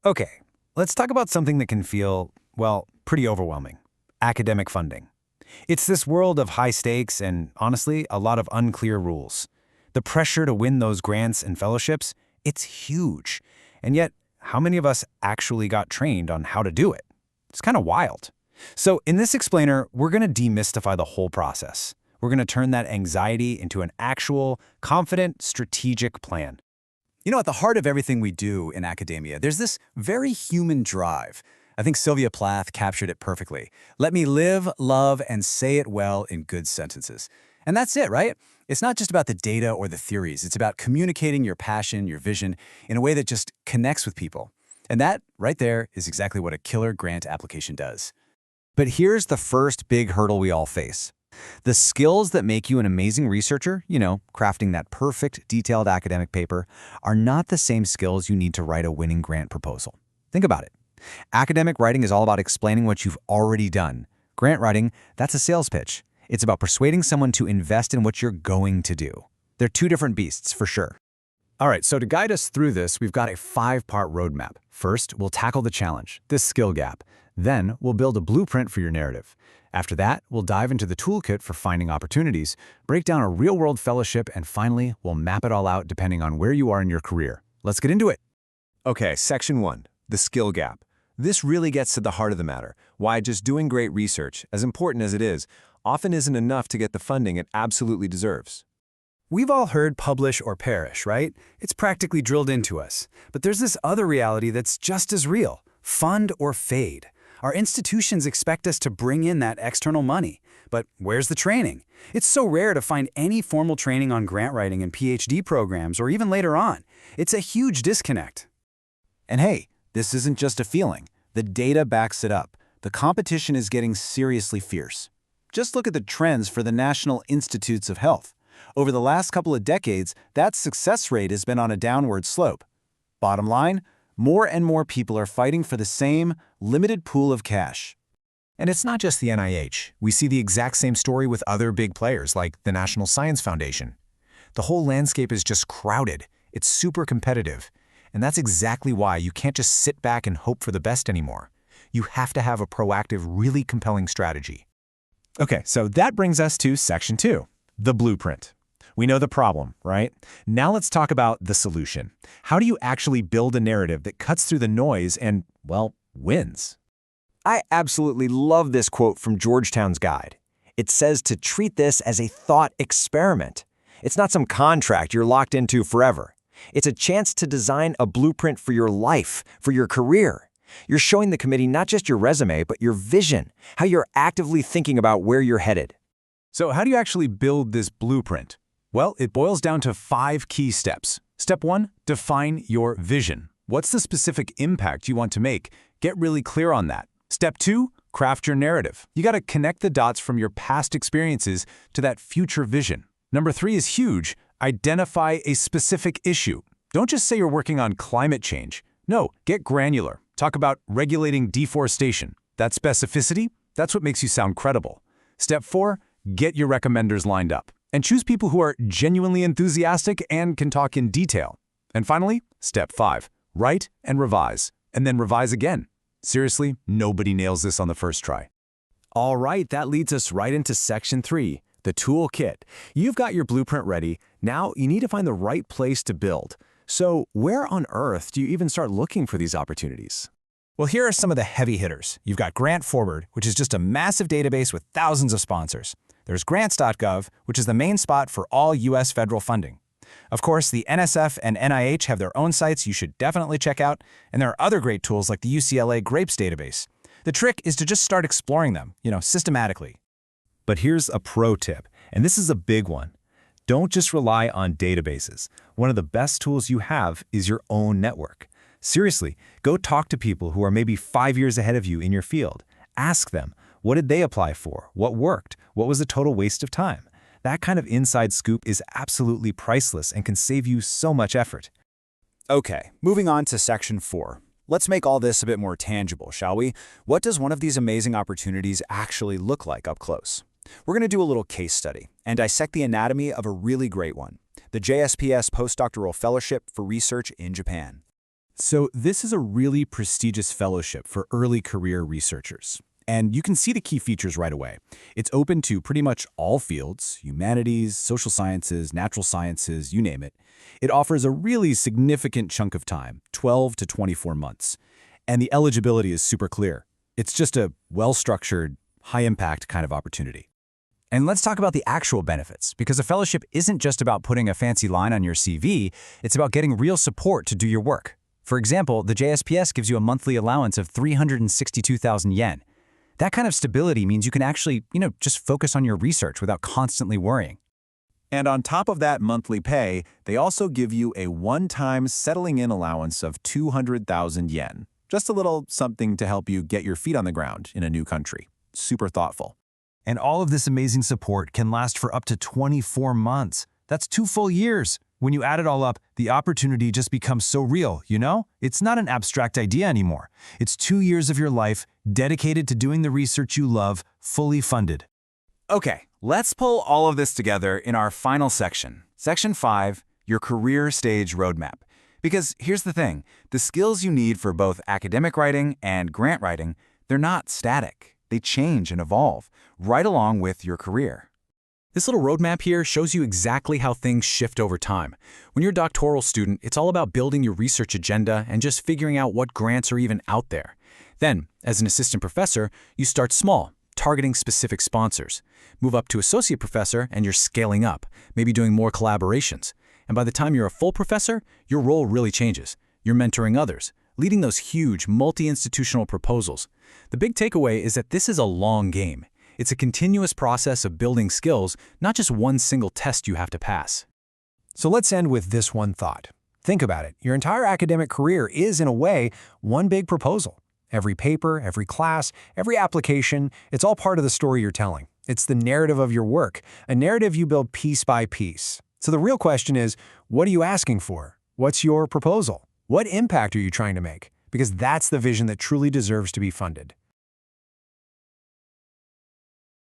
Okay, let's talk about something that can feel, well, pretty overwhelming. Academic funding. It's this world of high stakes and, honestly, a lot of unclear rules. The pressure to win those grants and fellowships, it's huge. And yet, how many of us actually got trained on how to do it? It's kind of wild. So in this explainer, we're going to demystify the whole process. We're going to turn that anxiety into an actual, confident, strategic plan. You know, at the heart of everything we do in academia, there's this very human drive. I think Sylvia Plath captured it perfectly. Let me live, love, and say it well in good sentences. And that's it, right? It's not just about the data or the theories. It's about communicating your passion, your vision, in a way that just connects with people. And that, right there, is exactly what a killer grant application does. But here's the first big hurdle we all face. The skills that make you an amazing researcher, crafting that perfect, detailed academic paper, are not the same skills you need to write a winning grant proposal. Think about it. Academic writing is all about explaining what you've already done. Grant writing, that's a sales pitch. It's about persuading someone to invest in what you're going to do. They're two different beasts, for sure. All right, so to guide us through this, we've got a 5-part roadmap. First, we'll tackle the challenge, this skill gap. Then, we'll build a blueprint for your narrative. After that, we'll dive into the toolkit for finding opportunities, break down a real-world fellowship, and finally, we'll map it all out depending on where you are in your career. Let's get into it. Okay, Section 1, the skill gap. This really gets to the heart of the matter, why just doing great research, as important as it is, often isn't enough to get the funding it absolutely deserves. We've all heard publish or perish, right? It's practically drilled into us. But there's this other reality that's just as real, fund or fade. Our institutions expect us to bring in that external money. But where's the training? It's so rare to find any formal training on grant writing and PhD programs or even later on. It's a huge disconnect. And hey, this isn't just a feeling. The data backs it up. The competition is getting seriously fierce. Just look at the trends for the National Institutes of Health. Over the last couple of decades, that success rate has been on a downward slope. Bottom line, more and more people are fighting for the same limited pool of cash. And it's not just the NIH. We see the exact same story with other big players like the National Science Foundation. The whole landscape is just crowded. It's super competitive. And that's exactly why you can't just sit back and hope for the best anymore. You have to have a proactive, really compelling strategy. Okay, so that brings us to Section 2, the blueprint. We know the problem, right? Now let's talk about the solution. How do you actually build a narrative that cuts through the noise and, well, wins? I absolutely love this quote from Georgetown's guide. It says to treat this as a thought experiment. It's not some contract you're locked into forever. It's a chance to design a blueprint for your life, for your career. You're showing the committee not just your resume, but your vision, how you're actively thinking about where you're headed. So how do you actually build this blueprint? Well, it boils down to 5 key steps. Step 1, define your vision. What's the specific impact you want to make? Get really clear on that. Step 2, craft your narrative. You got to connect the dots from your past experiences to that future vision. Number 3 is huge. Identify a specific issue. Don't just say you're working on climate change. No, get granular. Talk about regulating deforestation. That specificity, that's what makes you sound credible. Step 4, get your recommenders lined up. And choose people who are genuinely enthusiastic and can talk in detail. And finally, step 5, write and revise, and then revise again. Seriously, nobody nails this on the first try. All right, that leads us right into Section 3, the toolkit. You've got your blueprint ready. Now you need to find the right place to build. So where on earth do you even start looking for these opportunities? Well, here are some of the heavy hitters. You've got Grant Forward, which is just a massive database with thousands of sponsors. There's grants.gov, which is the main spot for all U.S. federal funding. Of course, the NSF and NIH have their own sites you should definitely check out, and there are other great tools like the UCLA Grapes database. The trick is to just start exploring them, systematically. But here's a pro tip, and this is a big one. Don't just rely on databases. One of the best tools you have is your own network. Seriously, go talk to people who are maybe 5 years ahead of you in your field. Ask them, what did they apply for? What worked? What was a total waste of time? That kind of inside scoop is absolutely priceless and can save you so much effort. Okay, moving on to Section 4. Let's make all this a bit more tangible, shall we? What does one of these amazing opportunities actually look like up close? We're going to do a little case study and dissect the anatomy of a really great one, the JSPS Postdoctoral Fellowship for Research in Japan. So this is a really prestigious fellowship for early career researchers. And you can see the key features right away. It's open to pretty much all fields, humanities, social sciences, natural sciences, you name it. It offers a really significant chunk of time, 12 to 24 months. And the eligibility is super clear. It's just a well-structured, high-impact kind of opportunity. And let's talk about the actual benefits, because a fellowship isn't just about putting a fancy line on your CV, it's about getting real support to do your work. For example, the JSPS gives you a monthly allowance of 362,000 yen. That kind of stability means you can actually, just focus on your research without constantly worrying. And on top of that monthly pay, they also give you a one-time settling-in allowance of 200,000 yen. Just a little something to help you get your feet on the ground in a new country. Super thoughtful. And all of this amazing support can last for up to 24 months. That's 2 full years. When you add it all up, the opportunity just becomes so real, It's not an abstract idea anymore. It's 2 years of your life dedicated to doing the research you love, fully funded. Okay, let's pull all of this together in our final section. Section 5, your career stage roadmap. Because here's the thing, the skills you need for both academic writing and grant writing, they're not static. They change and evolve, right along with your career. This little roadmap here shows you exactly how things shift over time. When you're a doctoral student, it's all about building your research agenda and just figuring out what grants are even out there. Then, as an assistant professor, you start small, targeting specific sponsors. Move up to associate professor and you're scaling up, maybe doing more collaborations. And by the time you're a full professor, your role really changes. You're mentoring others, leading those huge multi-institutional proposals. The big takeaway is that this is a long game. It's a continuous process of building skills, not just one single test you have to pass. So let's end with this one thought. Think about it. Your entire academic career is, in a way, one big proposal. Every paper, every class, every application, it's all part of the story you're telling. It's the narrative of your work, a narrative you build piece by piece. So the real question is, what are you asking for? What's your proposal? What impact are you trying to make? Because that's the vision that truly deserves to be funded.